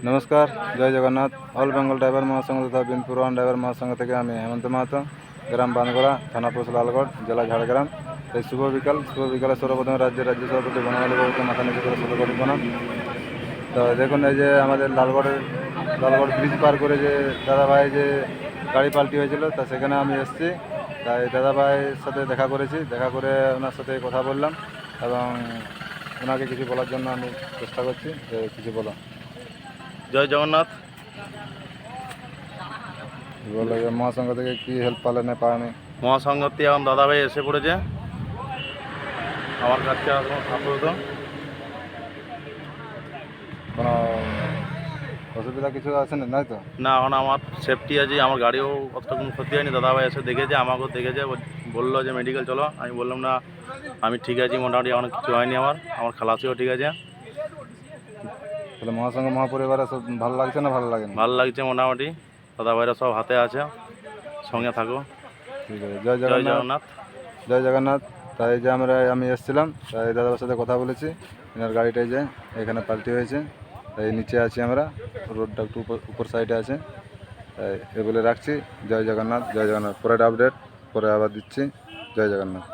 নমস্কার, জয় Jagannath. All Bengal driver মহাসংঘ তথা Binpur one driver মহাসংঘ থেকে আমি হেমন্ত মাহাতো, গ্রাম বানগড়া, থানা পোস্ট লালগড়, জেলা ঝাড়গ্রাম। এই শুভ বিকালে সর্বপ্রথমে রাজ্য সভাপতি বনমালী বাবুকে মাথা নিচু করে শুরু করি প্রণাম। তো দেখুন, এই যে আমাদের লালগড় ব্রিজ পার করে যে দাদাভাই যে গাড়ি পাল্টি হয়েছিল, তা সেখানে আমি এসেছি। তাই দাদাভাইয়ের সাথে দেখা করেছি, দেখা করে ওনার সাথে কথা বললাম এবং ওনাকে কিছু বলার জন্য আমি চেষ্টা করছি যে কিছু বলো। জয় জগন্নাথ। বলে যে মহাসংঘ থেকে কি হেল্প পালে না পায়নি। মহাসংঘতে এখন দাদাভাই এসে পড়েছে আমার কাছে আপাতত। কোনো অসুবিধা কিছু আছে না, নাই তো? না, এখন আমার সেফটি আছে, আমার গাড়িও অতটা কোনো ক্ষতি হয়নি। দাদাভাই এসে দেখেছে, আমাকেও দেখেছে, বললো যে মেডিকেল চলো। আমি বললাম না, আমি ঠিক আছি, মোটামুটি এখন কিছু হয়নি। আমার খালাসিও ঠিক আছে। তাহলে মহাসংঘ মহাপরিবারে সব ভালো লাগছে না ভালো লাগেনি? ভালো লাগছে মোটামুটি। দাদাভাইরা সব হাতে আছে, সঙ্গে থাকো। ঠিক আছে, জয় জয় জগন্নাথ। জগন্নাথ। জয় জগন্নাথ। তাই যে আমি এসেছিলাম, তাই দাদার সাথে কথা বলেছি। এনার গাড়িটাই যে এখানে পাল্টি হয়েছে, তাই নিচে আছি আমরা, রোডটা একটু উপর সাইডে আছে। তাই এ বলে রাখছি। জয় জগন্নাথ, জয় জগন্নাথ। পরের আপডেট পরে আবার দিচ্ছি। জয় জগন্নাথ।